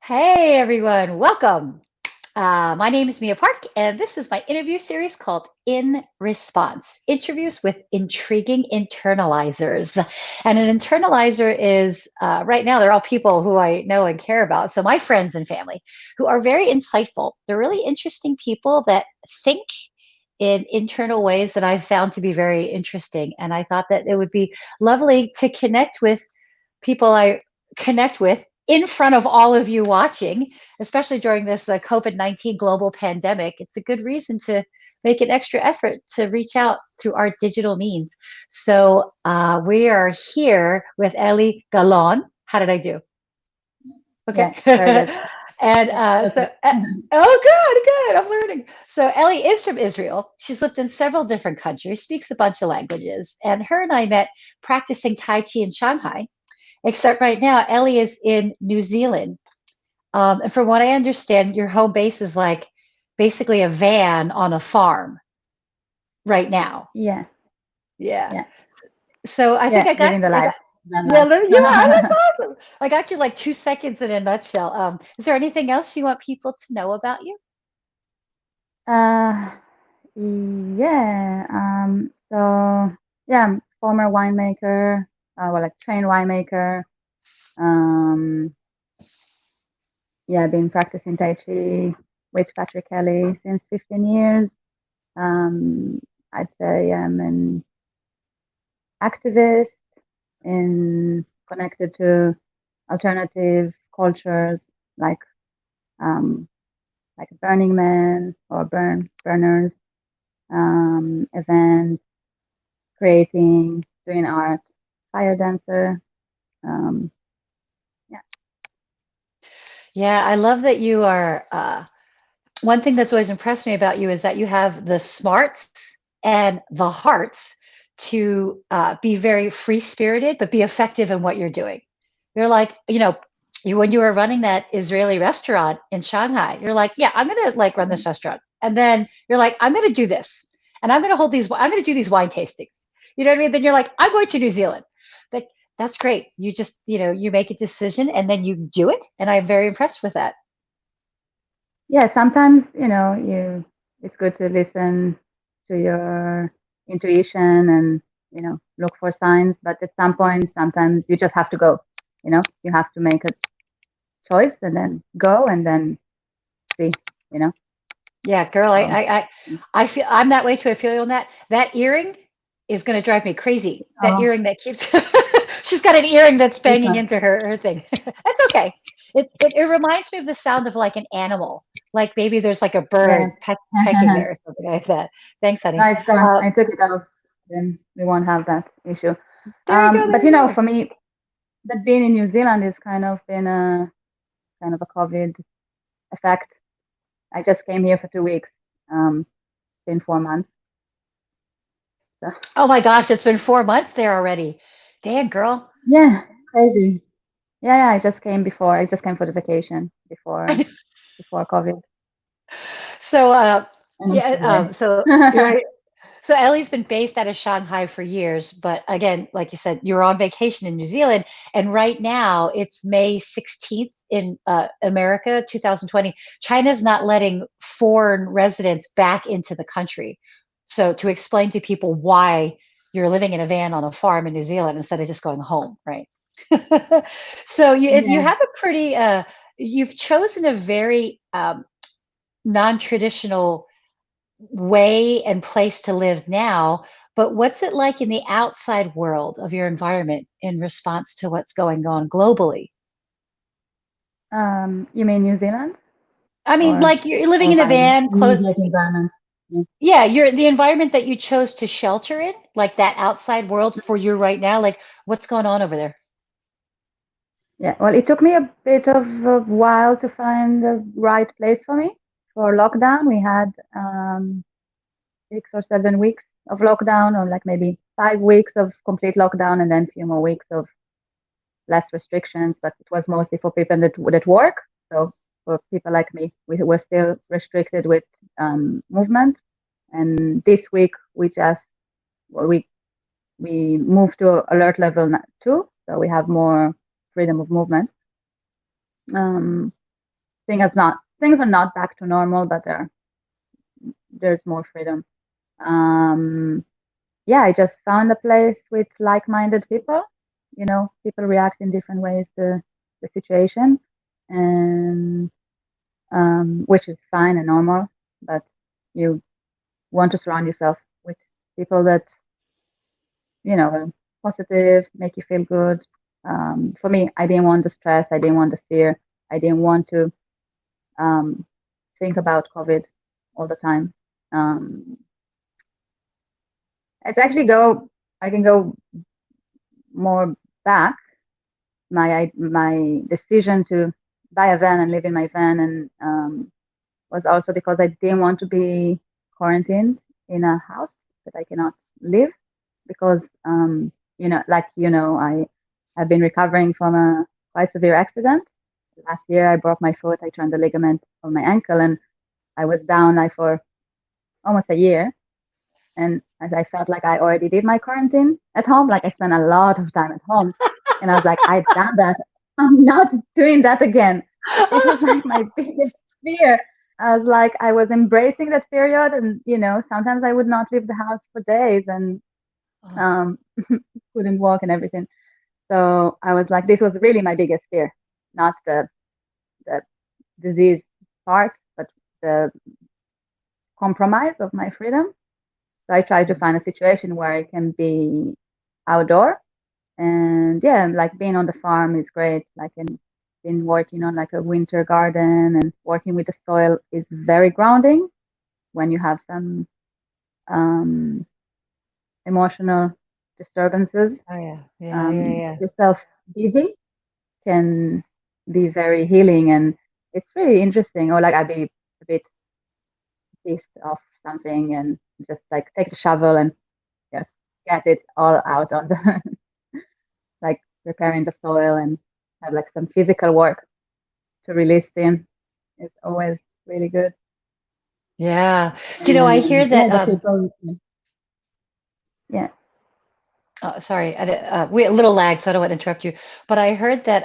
Hey everyone, welcome. My name is Mia Park, and this is my interview series called In Response Interviews with Intriguing Internalizers. And an internalizer is, right now, they're all people who I know and care about. So, my friends and family who are very insightful. They're really interesting people that think in internal ways that I've found to be very interesting. And I thought that it would be lovely to connect with people I connect with in front of all of you watching, especially during this COVID-19 global pandemic. It's a good reason to make an extra effort to reach out through our digital means. So we are here with Ellie Galon. How did I do? Okay. Yeah, very good. and Yeah, so, perfect. oh, good, good. I'm learning. So, Ellie is from Israel. She's lived in several different countries, speaks a bunch of languages, and her and I met practicing Tai Chi in Shanghai. Except right now, Ellie is in New Zealand. And from what I understand, your home base is like basically a van on a farm right now. Yeah, Yeah. yeah, So I think yeah, living the I life, got, van yeah, life. you are. That's awesome. I got you like 2 seconds in a nutshell. Is there anything else you want people to know about you? uh, yeah, yeah, I'm former winemaker, well, like trained winemaker. Um, yeah, I've been practicing Tai Chi with Patrick Kelly since 15 years. Um, I'd say I'm an activist in connected to alternative cultures like um, like Burning Man or Burners, events, creating, doing art, fire dancer. Um, yeah, Yeah, I love that you are. One thing that's always impressed me about you is that you have the smarts and the hearts to be very free spirited, but be effective in what you're doing. You're like, when you were running that Israeli restaurant in Shanghai, you're like, yeah, I'm going to like run this restaurant. And then you're like, I'm going to do this and I'm going to do these wine tastings. You know what I mean? Then you're like, I'm going to New Zealand. Like, that's great. You just, you make a decision and then you do it. And I'm very impressed with that. yeah. Sometimes you it's good to listen to your intuition and look for signs. But at some point, sometimes you just have to go. You have to make a choice and then go and then see. You know, Yeah, girl, so. I feel I'm that way too. I feel you on that. That earring is going to drive me crazy. That Oh, earring that keeps, she's got an earring that's this banging one. into her thing. That's okay. It reminds me of the sound of like an animal, like maybe there's like a Yeah. bird pecking there or something like that. Thanks, honey. No, it's gone. Uh, I took it off. Then we won't have that issue. there you go. There But you go. for me, that being in New Zealand is kind of been a kind of a COVID effect. I just came here for 2 weeks. Been 4 months. So Oh my gosh, it's been 4 months there already. Damn, girl. yeah, crazy. Yeah, yeah. I just came before. I just came for the vacation before COVID, So, and I'm yeah, still here. so you're right. So Ellie's been based out of Shanghai for years, but again, like you said, you're on vacation in New Zealand, and right now it's May 16th in America, 2020. China's not letting foreign residents back into the country. So to explain to people why you're living in a van on a farm in New Zealand instead of just going home, right? So you Yeah. have a pretty you've chosen a very non-traditional way and place to live now, but what's it like in the outside world of your environment in response to what's going on globally? You mean New Zealand I mean, or like you're living or in a my van, close. immediate environment? Yeah. Yeah, you're the environment that you chose to shelter in, like that outside world for you right now. Like, what's going on over there? Yeah, well, it took me a bit of a while to find the right place for me. For lockdown, we had 6 or 7 weeks of lockdown, or like maybe 5 weeks of complete lockdown, and then a few more weeks of less restrictions. But it was mostly for people that work. So for people like me, we were still restricted with movement. And this week, well, we moved to alert level 2, so we have more freedom of movement. Um, things are not back to normal, but there's more freedom. Um, yeah, I just found a place with like-minded people. People react in different ways to the situation, and which is fine and normal. But you want to surround yourself with people that are positive, make you feel good. For me, I didn't want the stress. I didn't want the fear. I didn't want to um, think about COVID all the time. Um, it's actually go. I can go more back. My decision to buy a van and live in my van and was also because I didn't want to be quarantined in a house that I cannot live because I have been recovering from a quite severe accident. Last year I broke my foot, I turned the ligament of my ankle, and I was down like for almost a year. And as I felt like I already did my quarantine at home, like I spent a lot of time at home. And I was like, I've done that. I'm not doing that again. This was like my biggest fear. I was like, I was embracing that period. And, sometimes I would not leave the house for days and Oh, um, couldn't walk and everything. So I was like, this was really my biggest fear, not the disease part, but the compromise of my freedom. So I try to find a situation where I can be outdoor. And yeah, like being on the farm is great. Like and been working on like a winter garden and working with the soil is very grounding when you have some um, emotional disturbances. oh yeah, yeah, yeah, Get yeah. yourself busy can be very healing and it's really interesting. Or like I'd be a bit pissed off something and just like take the shovel and just get it all out on the like preparing the soil and have like some physical work to release steam. It's always really good. Yeah. Do you know, I hear And yeah, that the people, yeah. oh, sorry, we a little lag, so I don't want to interrupt you. But I heard that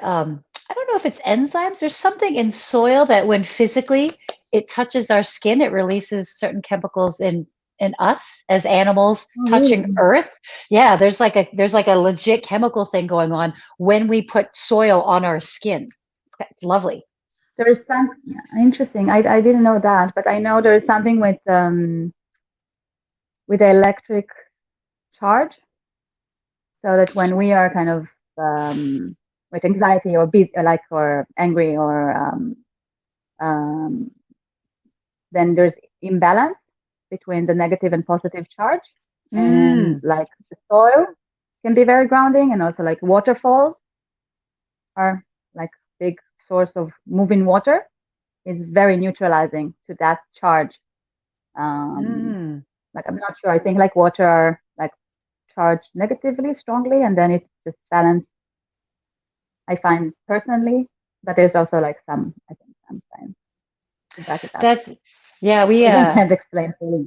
I don't know if it's enzymes. There's something in soil that when physically it touches our skin, it releases certain chemicals in us as animals Oh, touching really? earth. Yeah, there's like a legit chemical thing going on when we put soil on our skin. It's lovely. There is some yeah, interesting. I didn't know that, but I know there is something with the electric charge, so that when we are kind of with anxiety or like or angry or um, then there's imbalance between the negative and positive charge, and Mm, like the soil can be very grounding, and also like waterfalls are like big source of moving water is very neutralizing to that charge. Um, mm. like I'm not sure. I think like water are like charged negatively strongly, and then it's just balanced. I find personally, but there's also like some I think some science to back it up. That's yeah, we We don't have explained fully.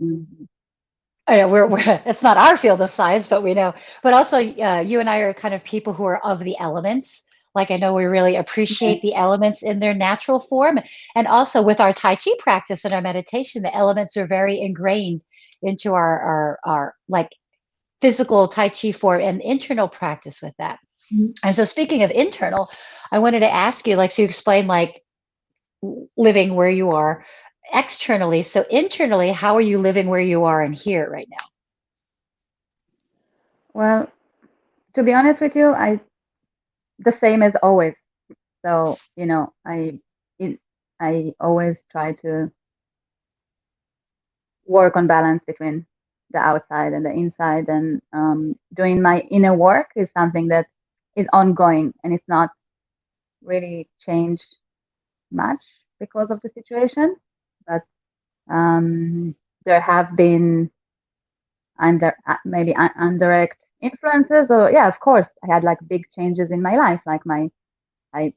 I know we're it's not our field of science, but we know. But also, you and I are kind of people who are of the elements. Like I know we really Yeah. appreciate the elements in their natural form, and also with our Tai Chi practice and our meditation, the elements are very ingrained into our like physical Tai Chi form and internal practice with that. Mhm. And so, speaking of internal, I wanted to ask you, like, so you explain like living where you are externally. So internally, how are you living where you are and here right now? Well, to be honest with you, I the same as always. So, it, I always try to work on balance between the outside and the inside, and doing my inner work is something that is ongoing and it's not really changed much because of the situation. But um, there have been maybe indirect influences, or yeah, of course, I had like big changes in my life, like I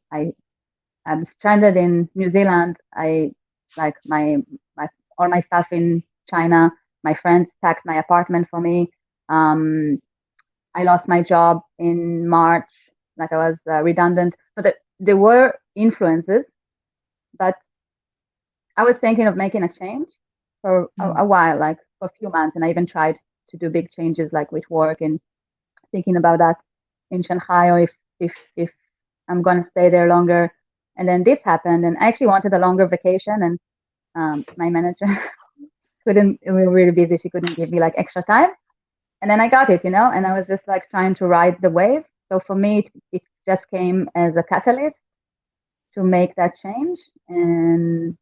I'm stranded in New Zealand. I like my all my stuff in China. My friends packed my apartment for me. Um, I lost my job in March. Like I was redundant. So that there were influences, but I was thinking of making a change for a while, like for a few months, and I even tried to do big changes, like with work, and thinking about that in Shanghai, or if I'm gonna stay there longer. And then this happened, and I actually wanted a longer vacation, and my manager couldn't. We were really busy. She couldn't give me like extra time. And then I got it, and I was just like trying to ride the wave. So for me, it just came as a catalyst to make that change and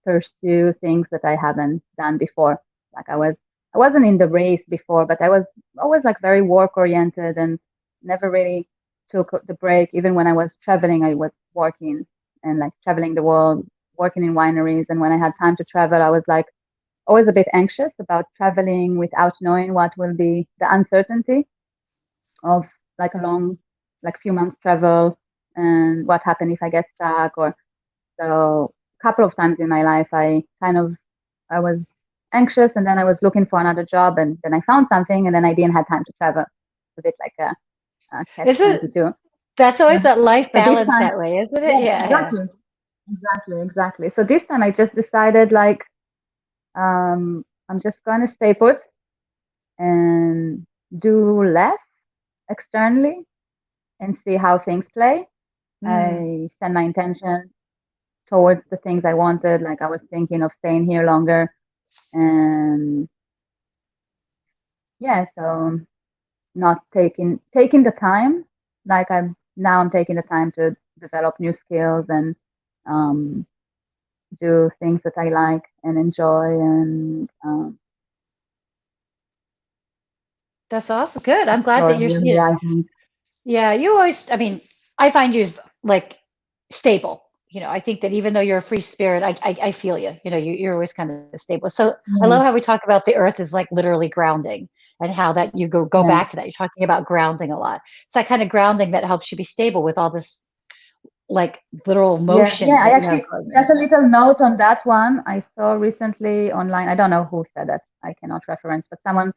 pursue things that I haven't done before. Like I wasn't in the race before, but I was always like very work oriented and never really took the break. Even when I was traveling, I was working and like traveling the world, working in wineries. And when I had time to travel, I was like always a bit anxious about traveling without knowing what will be the uncertainty of like a long, like few months travel, and what happened if I get stuck. Or so a couple of times in my life, I was anxious, and then I was looking for another job, and then I found something, and then I didn't have time to travel. It's a bit like a catch Is it? 22. That's always Yeah. that life So this balance time, that way, isn't it? yeah, Yeah, yeah. exactly. So this time I just decided like I'm just going to stay put and do less externally and see how things play. Mm, I set my intention towards the things I wanted. Like I was thinking of staying here longer, and yeah, so not taking the time. Like I'm taking the time to develop new skills and um, do things that I like and enjoy, and that's awesome. Good. I'm glad that explore you're, new horizons. yeah, you always, I mean, I find you like stable. I think that even though you're a free spirit, I feel you. You're always kind of stable. So I love Yeah, how we talk about the earth is like literally grounding, and how that you go yeah. back to that. You're talking about grounding a lot. It's that kind of grounding that helps you be stable with all this like literal Yeah, motion I that you have actually going just on. a little note on that one. I saw recently online. I don't know who said that. I cannot reference, but someone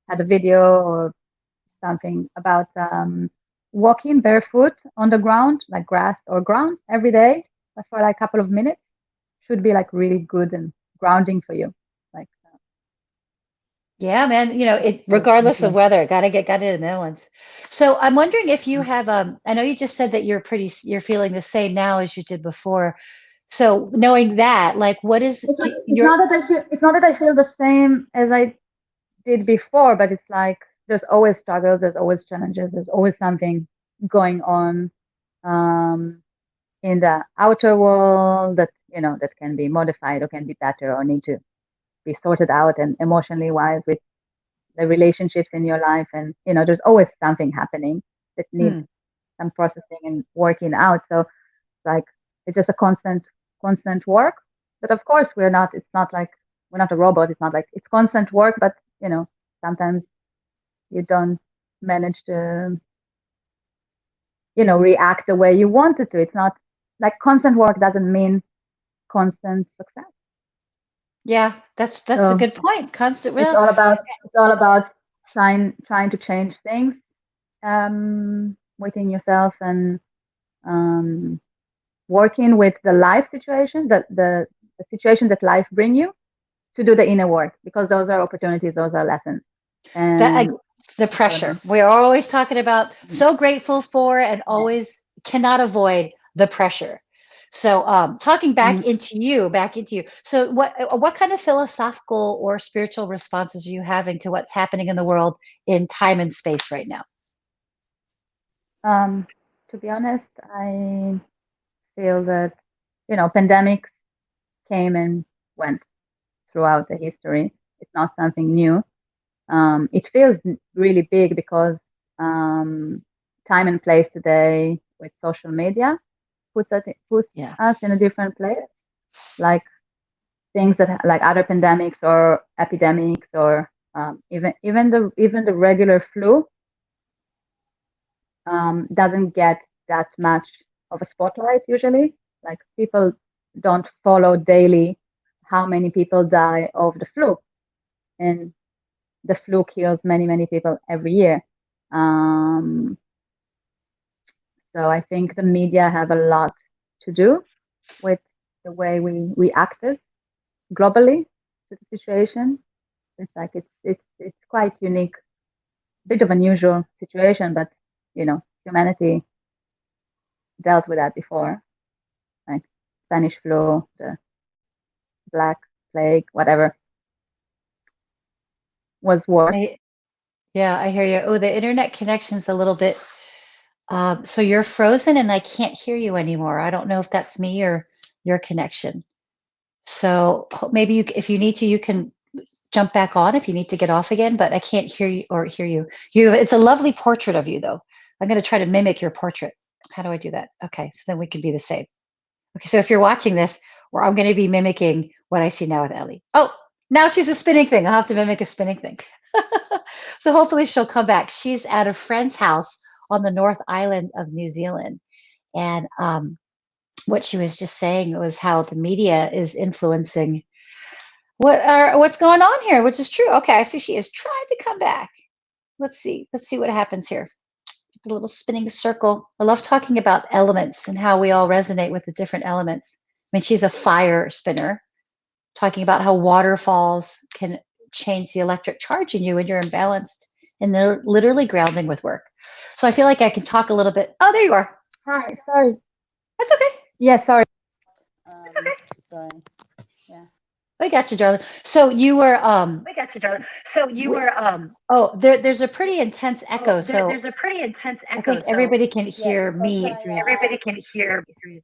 had a video or something about walking barefoot on the ground, like grass or ground, every day, but for like a couple of minutes, should be like really good and grounding for you. Like Yeah, man, it so, regardless of weather, gotta in there once. So I'm wondering if you have I know you just said that you're feeling the same now as you did before. So knowing that, like what is it's your not that it's not that I feel the same as I did before, but it's like there's always struggles, there's always challenges, there's always something going on um, in the outer world that that can be modified or can be better or need to be sorted out, and emotionally wise with the relationships in your life, and there's always something happening that needs hmm, some processing and working out. So like it's just a constant work. But of course we're not. It's not like we're not a robot. It's not like it's constant work, but sometimes you don't manage to react the way you wanted to. It's not like constant work doesn't mean constant success. yeah, that's a So good point. Constant it's well, all about trying to change things within yourself, and um, working with the life situation, the situation that life bring you, to do the inner work, because those are opportunities, those are lessons. that And the so pressure. We're always talking about so grateful for and always cannot avoid the pressure. So talking mm, back into you. So what kind of philosophical or spiritual responses are you having to what's happening in the world in time and space right now? um, to be honest, I feel that pandemics came and went throughout the history. It's not something new. It feels really big because um, time and place today with social media puts Yeah. us in a different place. Like things that like other pandemics or epidemics, or even the regular flu doesn't get that much of a spotlight usually. Like people don't follow daily how many people die of the flu, and the flu kills many people every year. Um, so I think the media have a lot to do with the way we acted. globally to the situation. It's like it's quite unique, bit of unusual situation, but humanity dealt with that before, like Spanish flu, the Black Plague, whatever was worse. Yeah, I hear you. Oh, the internet connection's a little bit. So you're frozen and I can't hear you anymore. I don't know if that's me or your connection. So maybe if you need to, you can jump back on if you need to get off again, but I can't hear you or hear you. It's a lovely portrait of you though. I'm going to try to mimic your portrait. How do I do that? Okay, so then we can be the same. Okay, so if you're watching this, or I'm going to be mimicking what I see now with Ellie. Oh, now she's a spinning thing. I'll have to mimic a spinning thing. So hopefully she'll come back. She's at a friend's house on the North Island of New Zealand. And what she was just saying was how the media is influencing what's going on here, which is true. Okay, I see she is trying to come back. Let's see what happens here. The little spinning circle. I love talking about elements and how we all resonate with the different elements. I mean, she's a fire spinner, talking about how waterfalls can change the electric charge in you when you're imbalanced, and they're literally grounding with work. So I feel like I can talk a little bit. Oh, there you are. Hi, sorry. That's okay. Yeah, sorry. That's okay. Sorry. Yeah. I got you, darling. So you were I got you, darling. So you were oh, there's a pretty intense echo. So there's a pretty intense I echo. think everybody can hear because me I, through. Everybody can hear me through.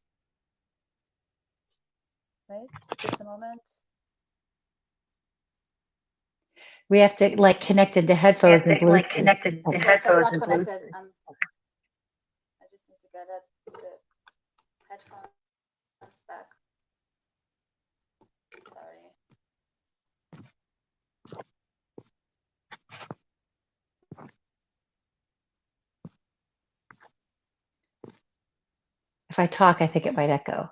Wait, just a moment. We have to like connect into headphones and Bluetooth. Like connected to headphones and Bluetooth. I just need to get the headphones back. Sorry. If I talk, I think it might echo.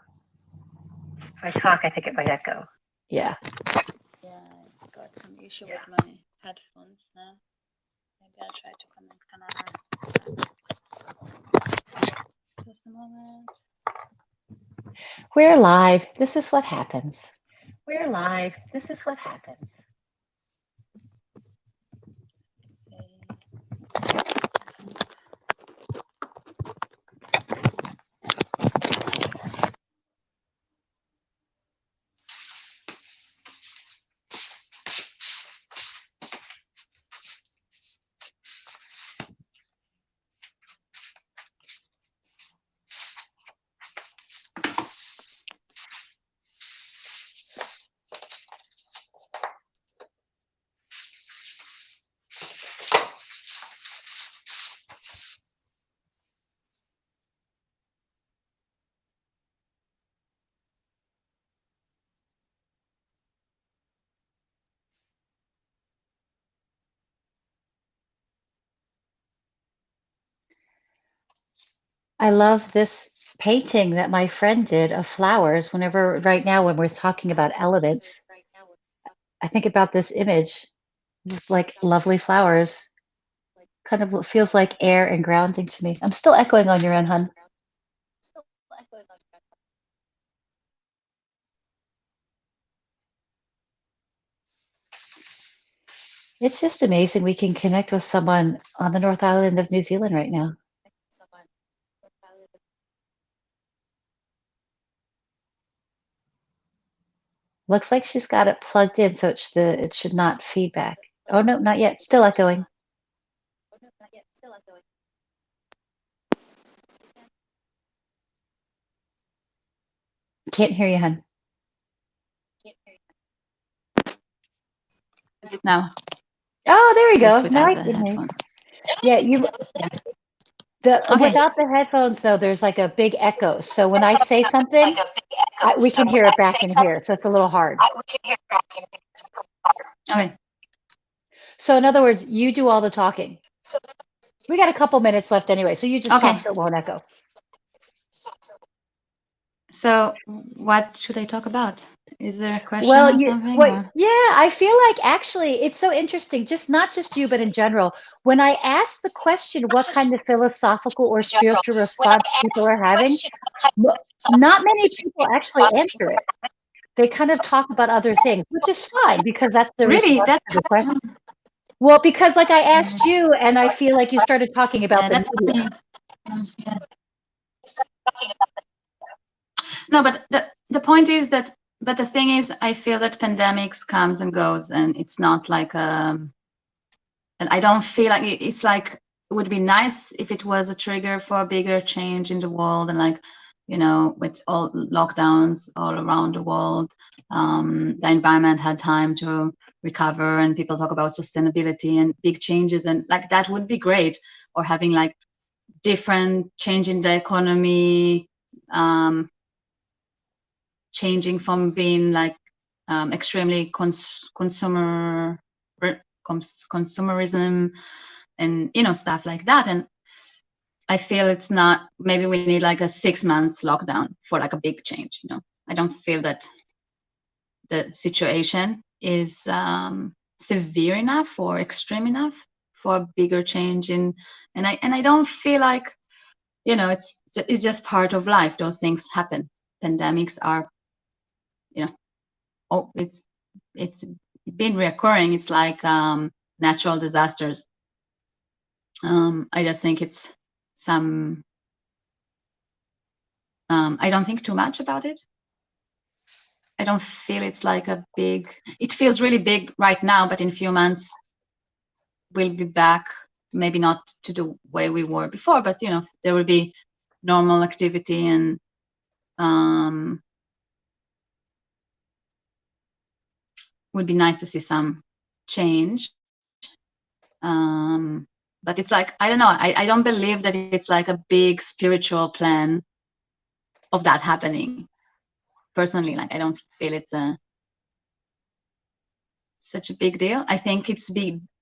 If I talk, I think it might echo. Yeah. Yeah, I got some issue with my headphones now. Maybe I'll try to connect another. Just a moment. We're live. This is what happens. We're live. This is what happens. I love this painting that my friend did of flowers. Whenever, right now, when we're talking about elements, I think about this image. It's like lovely flowers. Kind of feels like air and grounding to me. I'm still echoing on your end, hun. It's just amazing we can connect with someone on the North Island of New Zealand right now. Looks like she's got it plugged in, so it should not feedback. Oh no, not yet. Still echoing. Can't hear you, hun. Is it now? Oh, there we go. Now I the can hear you. headphones. Yeah, without the headphones though, there's like a big echo. So when I say something, we can hear it back in here. So it's a little hard. Okay. So in other words, you do all the talking. We got a couple minutes left anyway, so you just talk so it won't echo. So what should I talk about? Is there a question Well, or something? yeah, I feel like actually it's so interesting, not just you, but in general. When I ask the question, what kind of philosophical or spiritual response people are having, not many people actually answer it. they kind of talk about other things, which is fine because that's the Really, response that's to the question. Well, because like I asked you, and I feel like you started talking about the that's media. funny. No, but the point is that, but the thing is, I feel that pandemics comes and goes, and it's not like and I don't feel like it's like it would be nice if it was a trigger for a bigger change in the world, and like, you know, with all lockdowns all around the world, the environment had time to recover, and people talk about sustainability and big changes, and like that would be great. Or having like different change in the economy, changing from being like extremely consumerism and, you know, stuff like that. And I feel it's not, maybe we need like a 6 months lockdown for like a big change, you know. I don't feel that the situation is severe enough or extreme enough for a bigger change in, and I don't feel like, you know, it's just part of life. Those things happen. Pandemics are, you know, oh, it's been reoccurring. It's like natural disasters. I just think it's some. I don't think too much about it. I don't feel it's like a big. It feels really big right now, but in a few months we'll be back. Maybe not to the way we were before, but you know, there will be normal activity, and would be nice to see some change. But it's like, I don't know, I don't believe that it's like a big spiritual plan of that happening. Personally, like I don't feel it's such a big deal. I think it's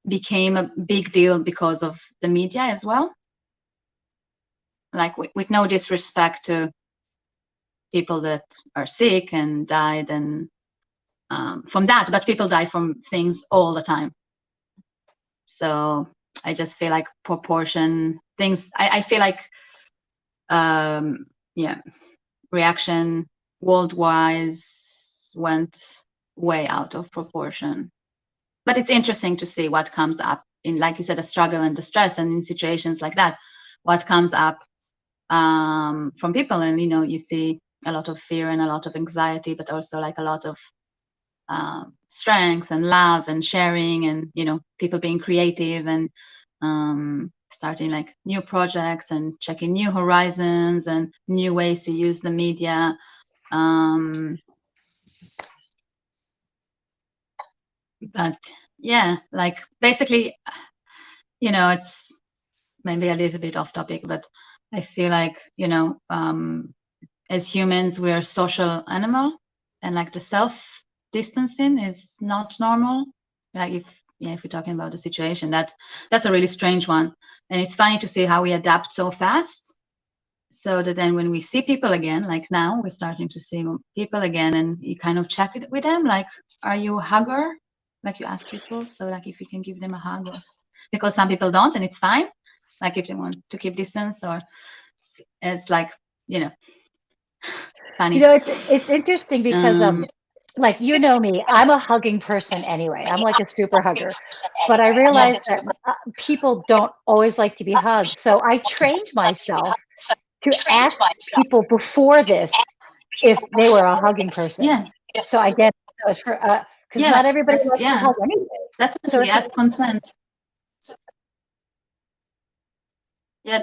became a big deal because of the media as well. Like with no disrespect to people that are sick and died and from that, but people die from things all the time. So I just feel like proportion things. I feel like yeah, reaction worldwide went way out of proportion. But it's interesting to see what comes up in, like you said, a struggle and distress, and in situations like that, what comes up from people. And you know, you see a lot of fear and a lot of anxiety, but also like a lot of strength and love and sharing, and you know, people being creative and starting like new projects and checking new horizons and new ways to use the media. But yeah, like basically, you know, it's maybe a little bit off topic, but I feel like, you know, as humans, we're a social animal, and like the self distancing is not normal. Like if we're talking about the situation, that's a really strange one. And it's funny to see how we adapt so fast, so that then when we see people again, like now we're starting to see people again, and you kind of check it with them, like, are you a hugger? Like you ask people, so like if you can give them a hug, because some people don't, and it's fine. Like if they want to keep distance, or it's like, you know, funny. You know, it's interesting because like, you know me, I'm a hugging person anyway. I'm like a super hugger, but I realize that people don't always like to be hugged. So I trained myself to ask people before this if they were a hugging person. Yeah. So I get it. So it's for because not everybody likes to hug anyway. Definitely ask consent. Yeah,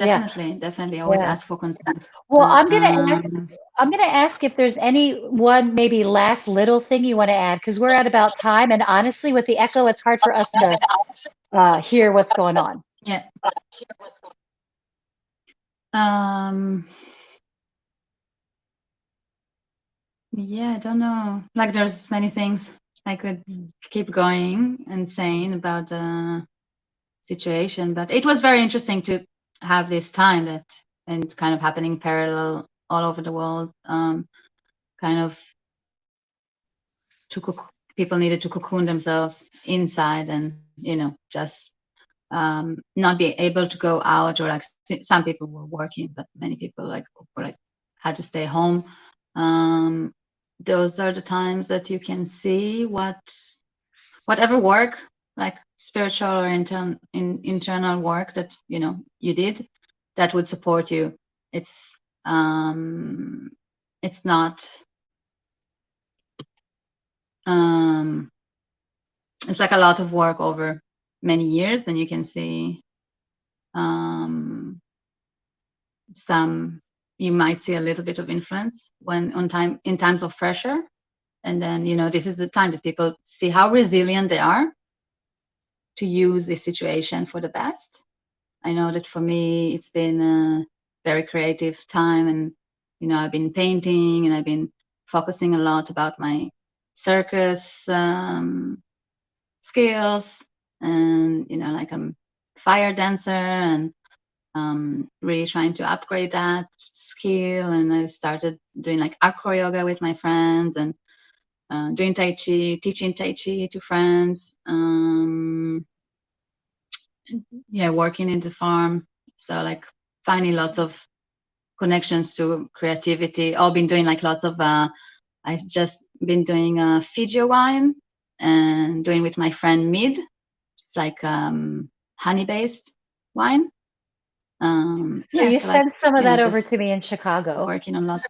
definitely always ask for consent. Well, I'm gonna ask if there's any one maybe last little thing you want to add, because we're at about time, and honestly, with the echo, it's hard for us to hear what's going on. Yeah. Yeah, I don't know. Like there's many things I could keep going and saying about the situation, but it was very interesting to have this time that, and kind of happening parallel all over the world. Kind of people needed to cocoon themselves inside, and you know, just not be able to go out, or like some people were working, but many people like had to stay home. those are the times that you can see whatever work, like spiritual or internal work that you did, that would support you. It's not it's like a lot of work over many years. Then you can see you might see a little bit of influence when in times of pressure. And then, this is the time that people see how resilient they are to use this situation for the best. I know that for me, it's been a very creative time, and, I've been painting, and I've been focusing a lot about my circus skills, and, like I'm a fire dancer, and really trying to upgrade that skill. And I started doing like acro yoga with my friends, and doing Tai Chi, teaching Tai Chi to friends. Working in the farm. So like finding lots of connections to creativity. I've been doing like lots of, I just been doing a Fiji wine and doing with my friend Mid. It's like honey-based wine. So you sent some of that over to me in Chicago. Working on lots.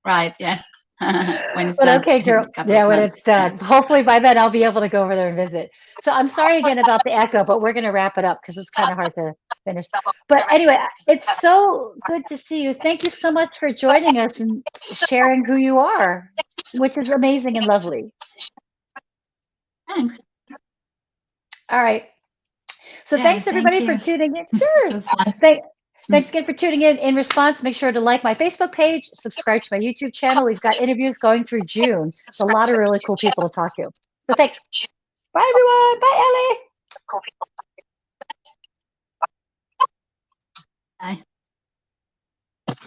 Right, yeah. When it's but done. Okay, girl. Yeah, when it's done. Yeah. Hopefully by then I'll be able to go over there and visit. So I'm sorry again about the echo, but we're going to wrap it up because it's kind of hard to finish. But anyway, it's so good to see you. Thank you so much for joining us and sharing who you are, which is amazing and lovely. Thanks. All right. So thanks everybody for tuning in. Sure. Thanks again for tuning in response. Make sure to like my Facebook page, subscribe to my YouTube channel. We've got interviews going through June. It's a lot of really cool people to talk to. So thanks. Bye, everyone. Bye, Ellie.